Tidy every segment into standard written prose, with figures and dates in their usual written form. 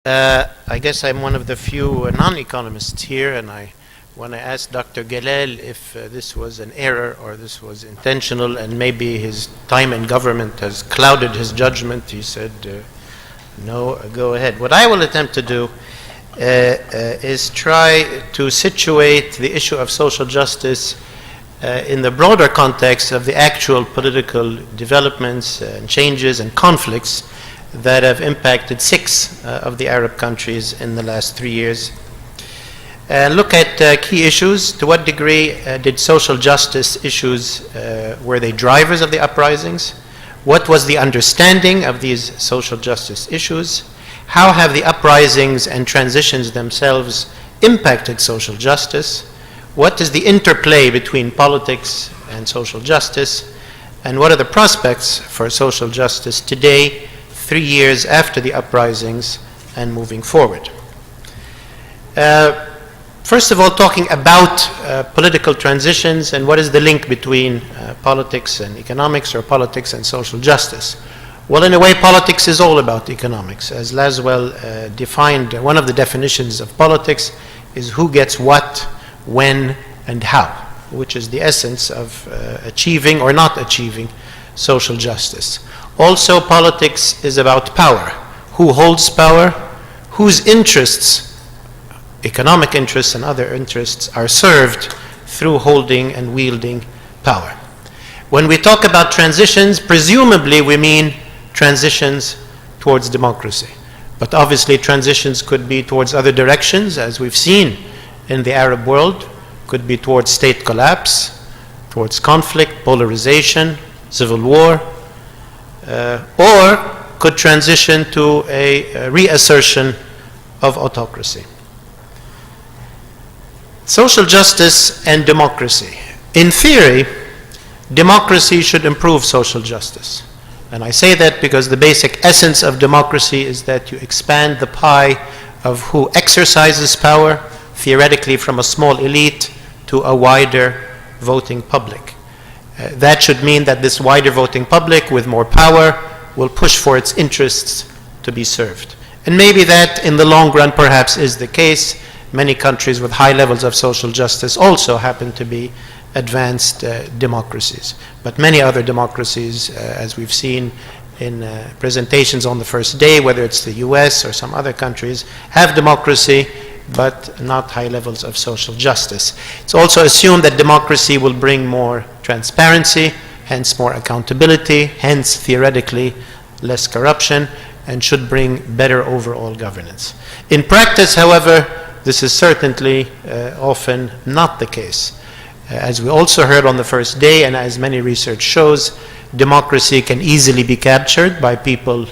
I guess I'm one of the few non-economists here, and when I asked Dr. Galal if this was an error or this was intentional and maybe his time in government has clouded his judgment, he said, no, go ahead. What I will attempt to do is try to situate the issue of social justice in the broader context of the actual political developments and changes and conflicts that have impacted 6 of the Arab countries in the last 3 years. Look at key issues. To what degree did social justice issues, were they drivers of the uprisings? What was the understanding of these social justice issues? How have the uprisings and transitions themselves impacted social justice? What is the interplay between politics and social justice? And what are the prospects for social justice today, 3 years after the uprisings and moving forward? First of all, talking about political transitions and what is the link between politics and economics, or politics and social justice. Well, in a way, politics is all about economics. As Laswell defined, one of the definitions of politics is who gets what, when, and how, which is the essence of achieving or not achieving social justice. Also, politics is about power. Who holds power? Whose interests, economic interests and other interests, are served through holding and wielding power. When we talk about transitions, presumably we mean transitions towards democracy. But obviously transitions could be towards other directions, as we've seen in the Arab world, could be towards state collapse, towards conflict, polarization, civil war, or could transition to a reassertion of autocracy. Social justice and democracy. In theory, democracy should improve social justice. And I say that because the basic essence of democracy is that you expand the pie of who exercises power, theoretically from a small elite to a wider voting public. That should mean that this wider voting public with more power will push for its interests to be served. And maybe that in the long run perhaps is the case. Many countries with high levels of social justice also happen to be advanced democracies. But many other democracies, as we've seen in presentations on the first day, whether it's the US or some other countries, have democracy but not high levels of social justice. It's also assumed that democracy will bring more transparency, hence more accountability, hence theoretically less corruption, and should bring better overall governance. In practice, however, this is certainly often not the case. As we also heard on the first day, and as many research shows, democracy can easily be captured by people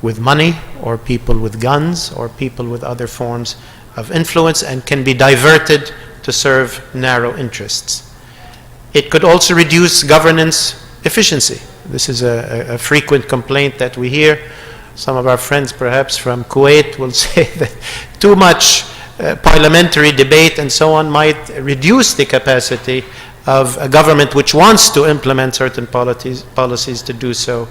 with money, or people with guns, or people with other forms of influence, and can be diverted to serve narrow interests. It could also reduce governance efficiency. This is a frequent complaint that we hear. Some of our friends perhaps from Kuwait will say that too much parliamentary debate and so on might reduce the capacity of a government which wants to implement certain policies to do so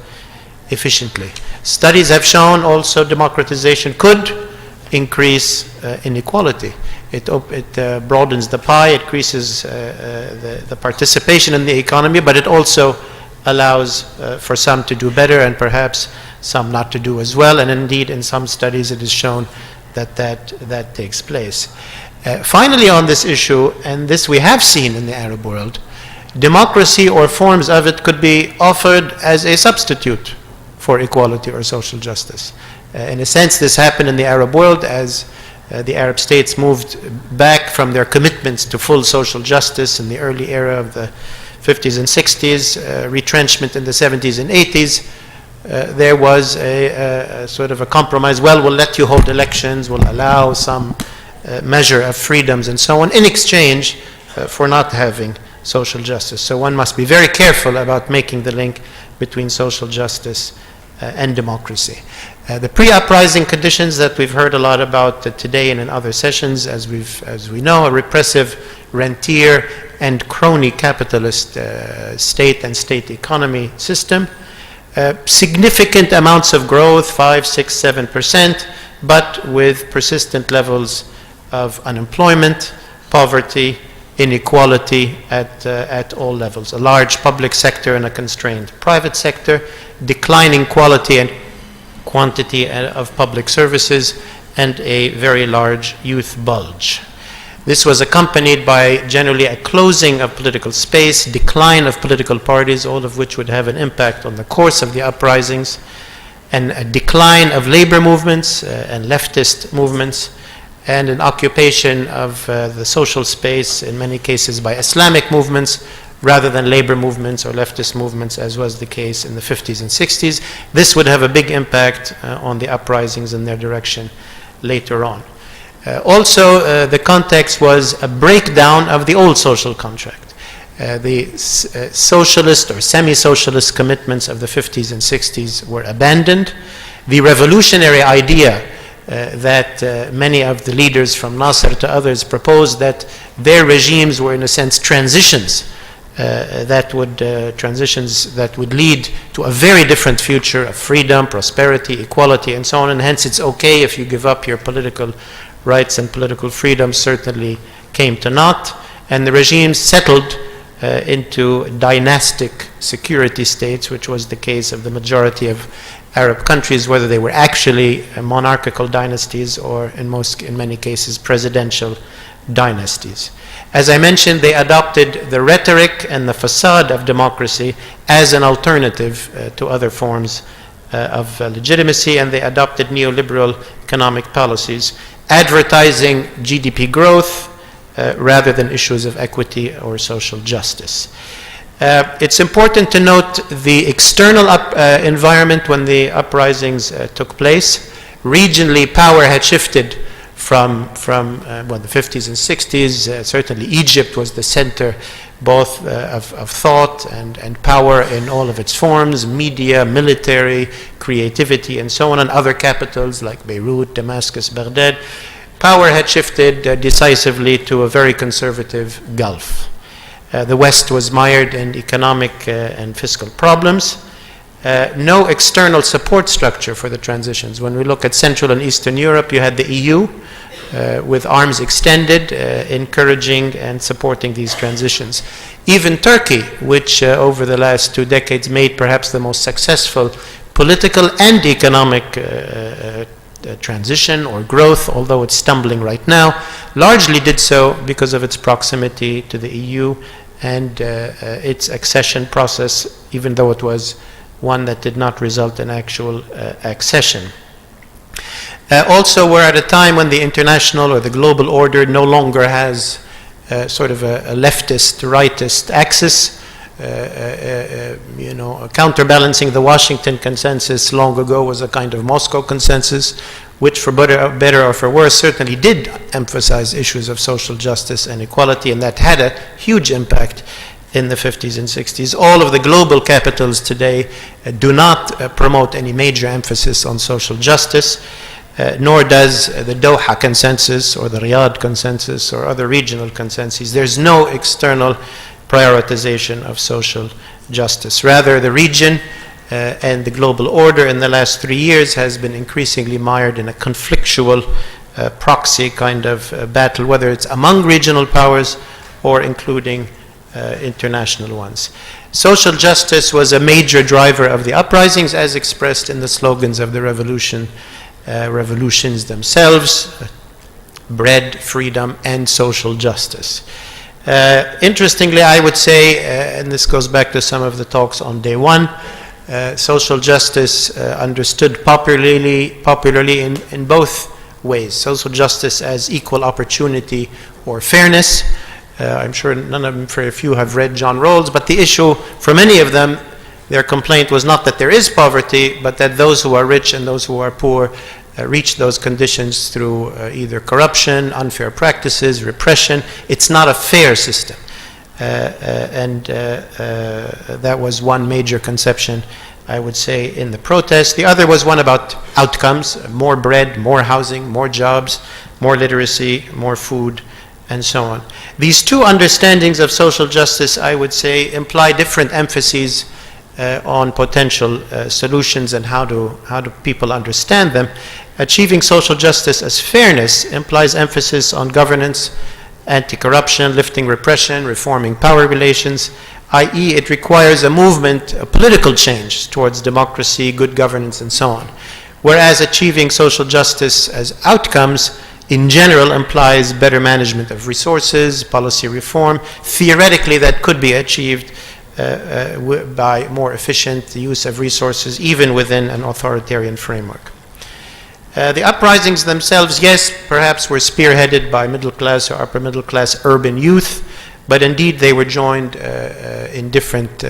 efficiently. Studies have shown also democratization could increase inequality. It broadens the pie, it increases the participation in the economy, but it also allows for some to do better and perhaps some not to do as well. And indeed, in some studies, it is shown that takes place. Finally, on this issue, and this we have seen in the Arab world, democracy or forms of it could be offered as a substitute for equality or social justice. In a sense, this happened in the Arab world as the Arab states moved back from their commitments to full social justice in the early era of the 50s and 60s, retrenchment in the 70s and 80s. There was a sort of a compromise. Well, we'll let you hold elections, we'll allow some measure of freedoms and so on in exchange for not having social justice. So one must be very careful about making the link between social justice and democracy. The pre-uprising conditions that we've heard a lot about today and in other sessions, as we know, a repressive rentier and crony capitalist state and state economy system. Significant amounts of growth, 5, 6, 7%, but with persistent levels of unemployment, poverty, inequality at all levels. A large public sector and a constrained private sector, declining quality and quantity of public services, and a very large youth bulge. This was accompanied by generally a closing of political space, decline of political parties, all of which would have an impact on the course of the uprisings, and a decline of labor movements and leftist movements, and an occupation of the social space, in many cases by Islamic movements, rather than labor movements or leftist movements, as was the case in the 50s and 60s. This would have a big impact on the uprisings and their direction later on. Also, the context was a breakdown of the old social contract. The socialist or semi-socialist commitments of the 50s and 60s were abandoned. The revolutionary idea that many of the leaders from Nasser to others proposed, that their regimes were in a sense transitions that would lead to a very different future of freedom, prosperity, equality, and so on, and hence it's okay if you give up your political rights and political freedom, certainly came to naught, and the regimes settled into dynastic security states, which was the case of the majority of Arab countries, whether they were actually monarchical dynasties or in many cases presidential dynasties. As I mentioned, they adopted the rhetoric and the facade of democracy as an alternative to other forms of legitimacy, and they adopted neoliberal economic policies, advertising GDP growth rather than issues of equity or social justice. It's important to note the external environment when the uprisings took place. Regionally, power had shifted from the 50s and 60s. Certainly Egypt was the center both of thought and power in all of its forms, media, military, creativity, and so on, and other capitals like Beirut, Damascus, Baghdad. Power had shifted decisively to a very conservative Gulf. The West was mired in economic and fiscal problems. No external support structure for the transitions. When we look at Central and Eastern Europe, you had the EU with arms extended, encouraging and supporting these transitions. Even Turkey, which over the last 2 decades made perhaps the most successful political and economic transition or growth, although it's stumbling right now, largely did so because of its proximity to the EU and its accession process, even though it was one that did not result in actual accession. Also, we're at a time when the international or the global order no longer has sort of a leftist, rightist axis. Counterbalancing the Washington consensus long ago was a kind of Moscow consensus, which for better or for worse certainly did emphasize issues of social justice and equality, and that had a huge impact in the 50s and 60s. All of the global capitals today do not promote any major emphasis on social justice, nor does the Doha consensus or the Riyadh consensus or other regional consensus. There's no external prioritization of social justice. Rather, the region and the global order in the last 3 years has been increasingly mired in a conflictual proxy kind of battle, whether it's among regional powers or including international ones. Social justice was a major driver of the uprisings as expressed in the slogans of the revolutions themselves: bread, freedom, and social justice. Interestingly, I would say, and this goes back to some of the talks on day one, social justice understood popularly in both ways. Social justice as equal opportunity or fairness. I'm sure none of them, very few, have read John Rawls, but the issue for many of them, their complaint was not that there is poverty, but that those who are rich and those who are poor reach those conditions through either corruption, unfair practices, repression. It's not a fair system. That was one major conception, I would say, in the protest. The other was one about outcomes: more bread, more housing, more jobs, more literacy, more food, and so on. These two understandings of social justice, I would say, imply different emphases on potential solutions and how do people understand them. Achieving social justice as fairness implies emphasis on governance, anti-corruption, lifting repression, reforming power relations, i.e. it requires a movement, a political change towards democracy, good governance, and so on. Whereas achieving social justice as outcomes in general implies better management of resources, policy reform. Theoretically, that could be achieved by more efficient use of resources, even within an authoritarian framework. The uprisings themselves, yes, perhaps were spearheaded by middle class or upper middle class urban youth, but indeed they were joined in different,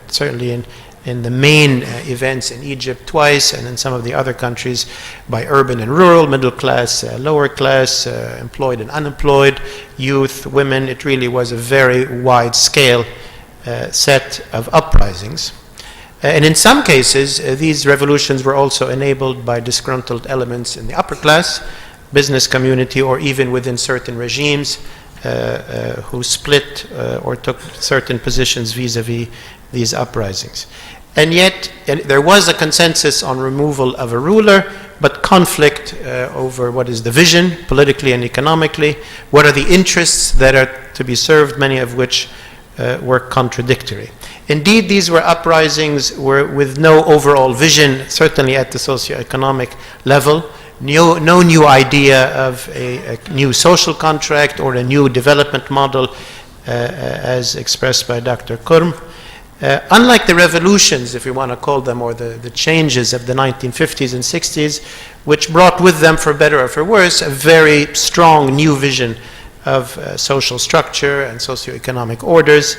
certainly in the main events in Egypt twice, and in some of the other countries by urban and rural, middle class, lower class, employed and unemployed, youth, women. It really was a very wide scale set of uprisings. And in some cases, these revolutions were also enabled by disgruntled elements in the upper class, business community, or even within certain regimes who split or took certain positions vis-a-vis these uprisings. And yet, there was a consensus on removal of a ruler, but conflict over what is the vision, politically and economically, what are the interests that are to be served, many of which were contradictory. Indeed, these were uprisings with no overall vision, certainly at the socioeconomic level, no new idea of a new social contract or a new development model as expressed by Dr. Kurm. Unlike the revolutions, if we want to call them, or the changes of the 1950s and 60s, which brought with them, for better or for worse, a very strong new vision of social structure and socioeconomic orders,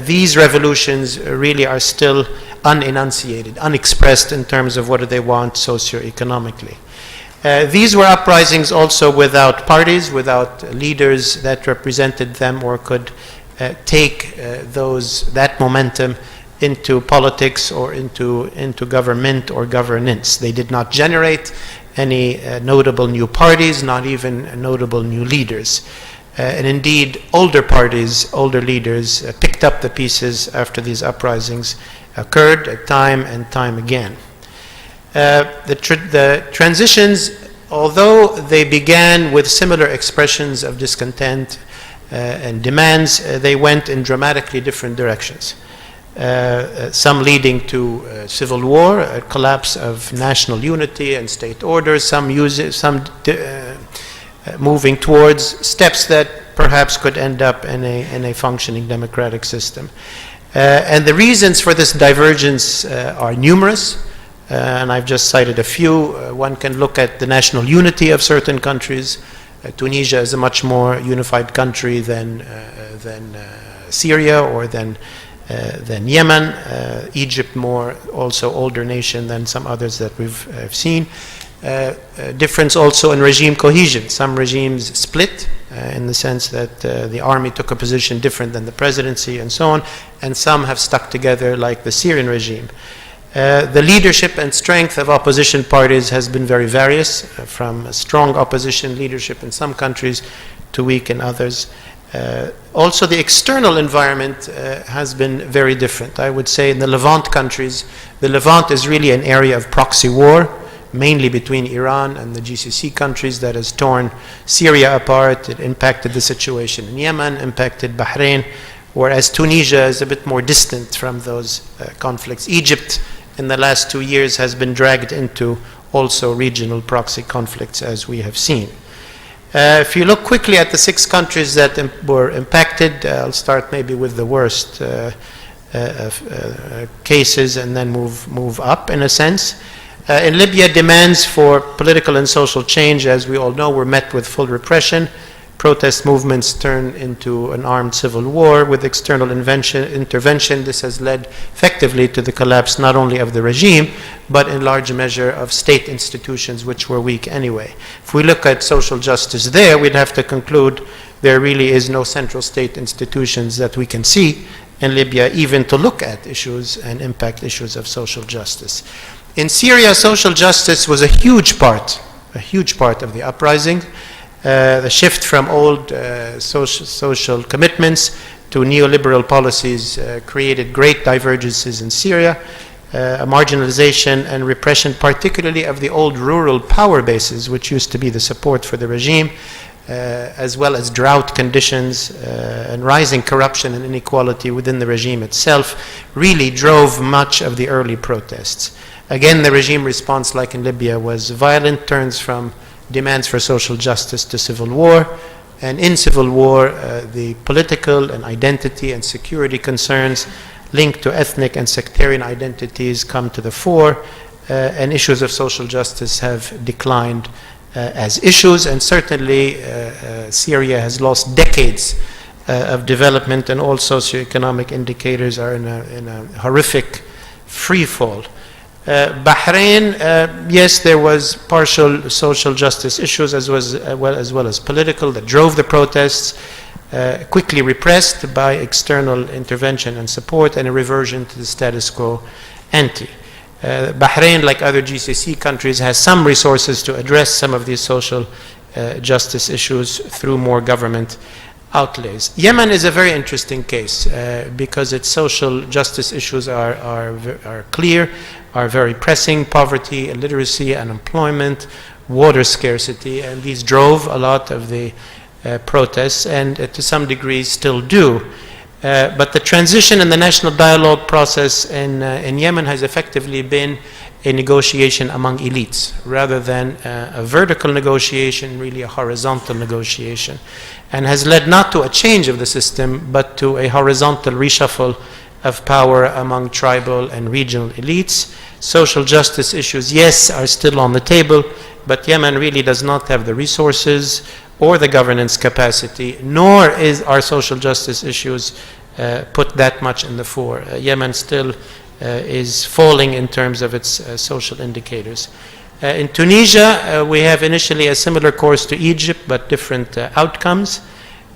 these revolutions really are still unenunciated, unexpressed in terms of what do they want socioeconomically. These were uprisings also without parties, without leaders that represented them or could take that momentum into politics or into government or governance. They did not generate any notable new parties, not even notable new leaders. And indeed, older parties, older leaders picked up the pieces after these uprisings occurred time and time again. The transitions, although they began with similar expressions of discontent and demands, they went in dramatically different directions. Some leading to civil war, a collapse of national unity and state order, some moving towards steps that perhaps could end up in a functioning democratic system. And the reasons for this divergence are numerous, and I've just cited a few. One can look at the national unity of certain countries. Tunisia is a much more unified country than Syria or than Yemen. Egypt, more also older nation than some others that we've seen. Difference also in regime cohesion. Some regimes split in the sense that the army took a position different than the presidency and so on, and some have stuck together like the Syrian regime. The leadership and strength of opposition parties has been very various, from strong opposition leadership in some countries to weak in others. Also, the external environment has been very different. I would say in the Levant countries, the Levant is really an area of proxy war, mainly between Iran and the GCC countries, that has torn Syria apart. It impacted the situation in Yemen, impacted Bahrain, whereas Tunisia is a bit more distant from those conflicts. Egypt, in the last 2 years, has been dragged into also regional proxy conflicts, as we have seen. If you look quickly at the 6 countries that were impacted, I'll start maybe with the worst cases and then move up in a sense. In Libya, demands for political and social change, as we all know, were met with full repression. Protest movements turned into an armed civil war with external intervention. This has led effectively to the collapse not only of the regime, but in large measure of state institutions, which were weak anyway. If we look at social justice there, we'd have to conclude there really is no central state institutions that we can see in Libya, even to look at issues and impact issues of social justice. In Syria, social justice was a huge part of the uprising. The shift from old social commitments to neoliberal policies created great divergences in Syria, a marginalization and repression, particularly of the old rural power bases, which used to be the support for the regime, as well as drought conditions and rising corruption and inequality within the regime itself, really drove much of the early protests. Again, the regime response, like in Libya, was violent, turns from demands for social justice to civil war. And in civil war, the political and identity and security concerns linked to ethnic and sectarian identities come to the fore, and issues of social justice have declined as issues, and certainly Syria has lost decades of development, and all socioeconomic indicators are in a horrific free fall. Bahrain, yes, there was partial social justice issues as well as political that drove the protests, quickly repressed by external intervention and support, and a reversion to the status quo ante. Bahrain, like other GCC countries, has some resources to address some of these social justice issues through more government outlays. Yemen is a very interesting case because its social justice issues are clear, are very pressing: poverty, illiteracy, unemployment, water scarcity, and these drove a lot of the protests, and to some degree still do. But the transition in the national dialogue process in Yemen has effectively been a negotiation among elites rather than a vertical negotiation, really a horizontal negotiation, and has led not to a change of the system but to a horizontal reshuffle of power among tribal and regional elites. Social justice issues, yes, are still on the table, but Yemen really does not have the resources or the governance capacity, nor are social justice issues put that much in the fore. Yemen still is falling in terms of its social indicators. In Tunisia, we have initially a similar course to Egypt, but different outcomes.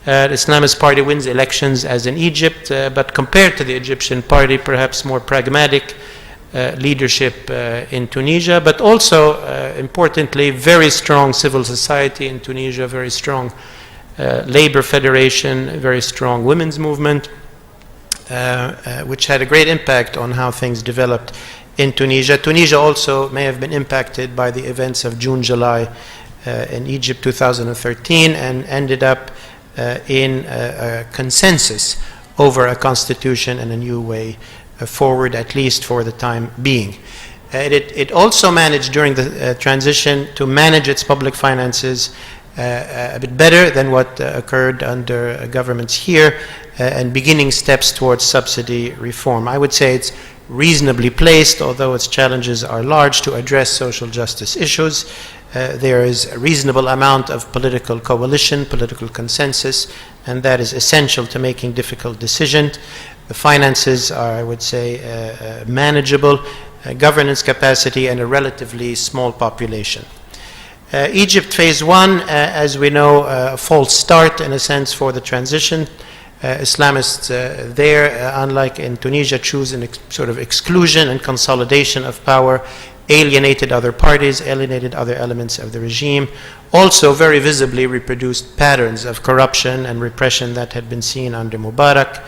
The Islamist Party wins elections as in Egypt, but compared to the Egyptian party, perhaps more pragmatic leadership in Tunisia, but also, importantly, very strong civil society in Tunisia, very strong labor federation, very strong women's movement, which had a great impact on how things developed in Tunisia. Tunisia also may have been impacted by the events of June, July in Egypt 2013, and ended up in a consensus over a constitution and a new way forward, at least for the time being. It also managed during the transition to manage its public finances a bit better than what occurred under governments here, and beginning steps towards subsidy reform. I would say it's reasonably placed, although its challenges are large, to address social justice issues. There is a reasonable amount of political coalition, political consensus, and that is essential to making difficult decisions. The finances are, I would say, manageable, governance capacity, and a relatively small population. Egypt phase one, as we know, a false start in a sense for the transition. Islamists there, unlike in Tunisia, choose an sort of exclusion and consolidation of power, alienated other parties, alienated other elements of the regime, also very visibly reproduced patterns of corruption and repression that had been seen under Mubarak.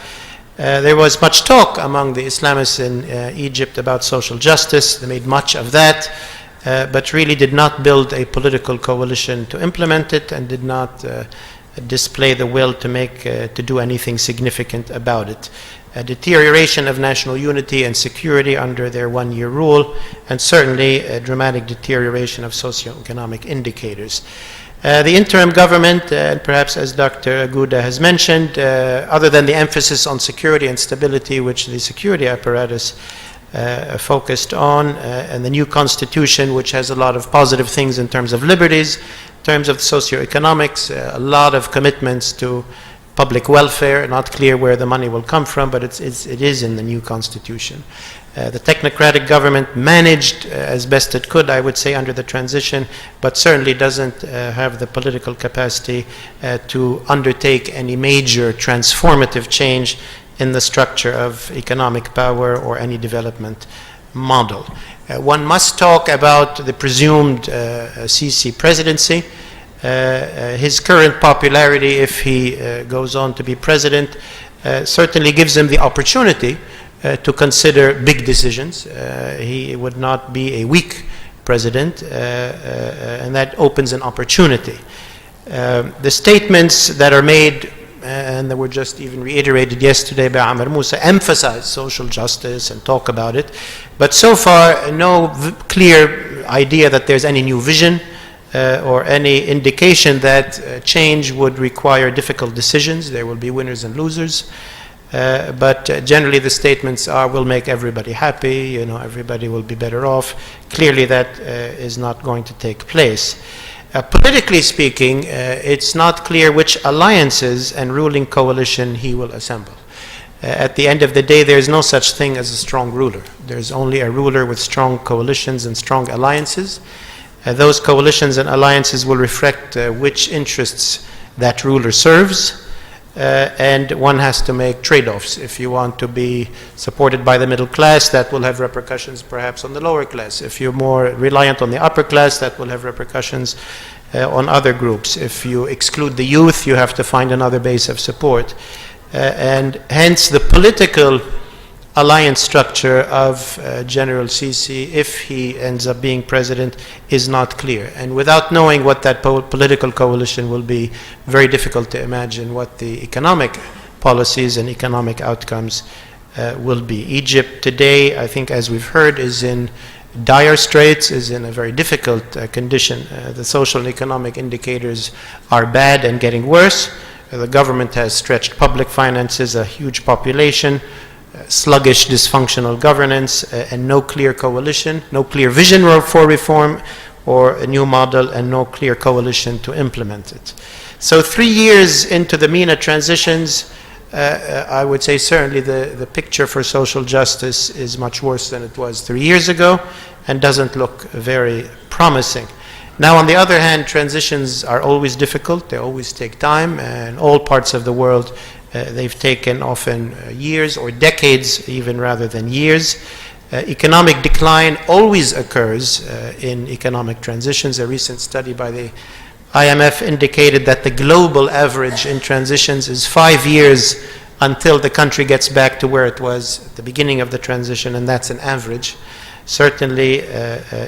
There was much talk among the Islamists in Egypt about social justice. They made much of that, but really did not build a political coalition to implement it, and did not display the will to do anything significant about it. A deterioration of national unity and security under their one-year rule, and certainly a dramatic deterioration of socioeconomic indicators. The interim government, and perhaps as Dr. Aguda has mentioned, other than the emphasis on security and stability, which the security apparatus focused on, and the new constitution, which has a lot of positive things in terms of liberties, in terms of socioeconomics, a lot of commitments to public welfare, not clear where the money will come from, but it is in the new constitution. The technocratic government managed as best it could, I would say, under the transition, but certainly doesn't have the political capacity to undertake any major transformative change in the structure of economic power or any development model. One must talk about the presumed Sisi presidency. His current popularity, if he goes on to be president, certainly gives him the opportunity to consider big decisions. He would not be a weak president, and that opens an opportunity. The statements that are made, and that were just even reiterated yesterday by Amr Moussa, emphasize social justice and talk about it, but so far no clear idea that there's any new vision or any indication that change would require difficult decisions. There will be winners and losers. But generally the statements are, we'll make everybody happy, everybody will be better off. Clearly that is not going to take place. Politically speaking, it's not clear which alliances and ruling coalition he will assemble. At the end of the day, there's no such thing as a strong ruler. There's only a ruler with strong coalitions and strong alliances. Those coalitions and alliances will reflect which interests that ruler serves. And one has to make trade-offs. If you want to be supported by the middle class, that will have repercussions perhaps on the lower class. If you're more reliant on the upper class, that will have repercussions on other groups. If you exclude the youth, you have to find another base of support. And hence the political alliance structure of General Sisi, if he ends up being president, is not clear. And without knowing what that political coalition will be, very difficult to imagine what the economic policies and economic outcomes will be. Egypt today, I think as we've heard, is in dire straits, is in a very difficult condition. The social and economic indicators are bad and getting worse. The government has stretched public finances, a huge population, sluggish, dysfunctional governance, and no clear coalition, no clear vision for reform or a new model, and no clear coalition to implement it. So 3 years into the MENA transitions, I would say certainly the picture for social justice is much worse than it was 3 years ago and doesn't look very promising. Now, on the other hand, transitions are always difficult. They always take time, and all parts of the world they've taken often years or decades even rather than years. Economic decline always occurs in economic transitions. A recent study by the IMF indicated that the global average in transitions is 5 years until the country gets back to where it was at the beginning of the transition, and that's an average. Certainly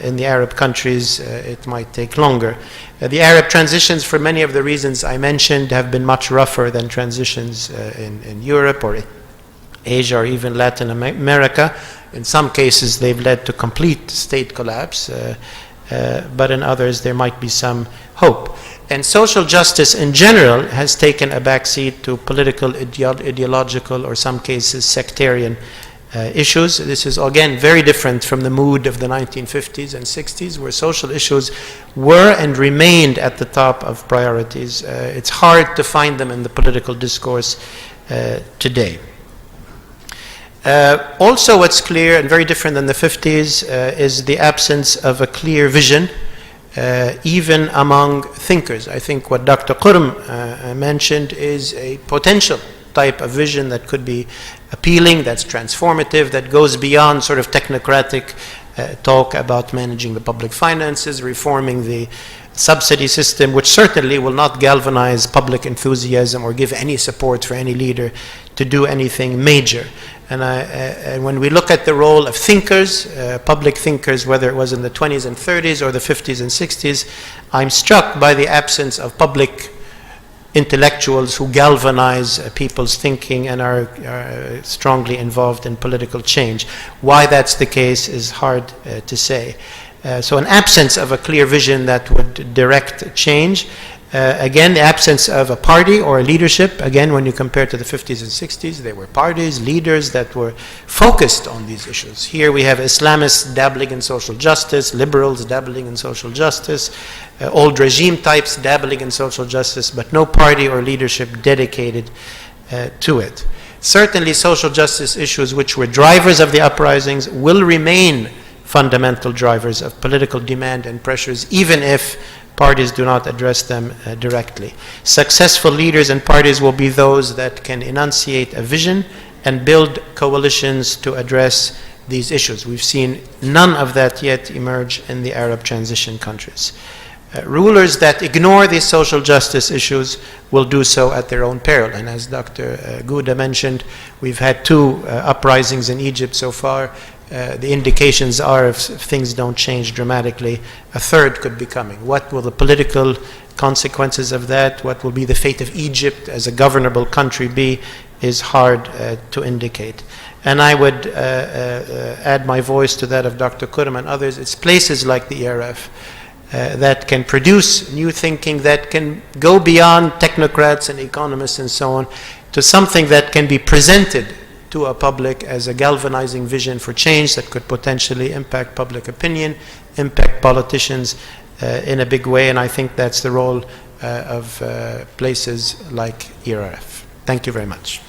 in the Arab countries it might take longer. The Arab transitions, for many of the reasons I mentioned, have been much rougher than transitions in Europe or Asia or even Latin America. In some cases they've led to complete state collapse, but in others there might be some hope. And social justice in general has taken a backseat to political, ideological, or some cases sectarian issues. This is again very different from the mood of the 1950s and 60s, where social issues were and remained at the top of priorities. It's hard to find them in the political discourse today. Also, what's clear and very different than the 50s is the absence of a clear vision, even among thinkers. I think what Dr. Qurm mentioned is a potential type of vision that could be appealing, that's transformative, that goes beyond sort of technocratic talk about managing the public finances, reforming the subsidy system, which certainly will not galvanize public enthusiasm or give any support for any leader to do anything major. And when we look at the role of thinkers, public thinkers, whether it was in the 20s and 30s or the 50s and 60s, I'm struck by the absence of public intellectuals who galvanize people's thinking and are strongly involved in political change. Why that's the case is hard to say. So an absence of a clear vision that would direct change. Again, the absence of a party or a leadership. Again, when you compare to the 50s and 60s, there were parties, leaders that were focused on these issues. Here we have Islamists dabbling in social justice, liberals dabbling in social justice, old regime types dabbling in social justice, but no party or leadership dedicated to it. Certainly social justice issues, which were drivers of the uprisings, will remain fundamental drivers of political demand and pressures, even if parties do not address them directly. Successful leaders and parties will be those that can enunciate a vision and build coalitions to address these issues. We've seen none of that yet emerge in the Arab transition countries. Rulers that ignore these social justice issues will do so at their own peril. And as Dr. Gouda mentioned, we've had 2 uprisings in Egypt so far. The indications are, if things don't change dramatically, a 3rd could be coming. What will the political consequences of that, what will be the fate of Egypt as a governable country be, is hard to indicate. And I would add my voice to that of Dr. Kurum and others. It's places like the ERF that can produce new thinking, that can go beyond technocrats and economists and so on, to something that can be presented to a public as a galvanizing vision for change that could potentially impact public opinion, impact politicians in a big way. And I think that's the role of places like ERF. Thank you very much.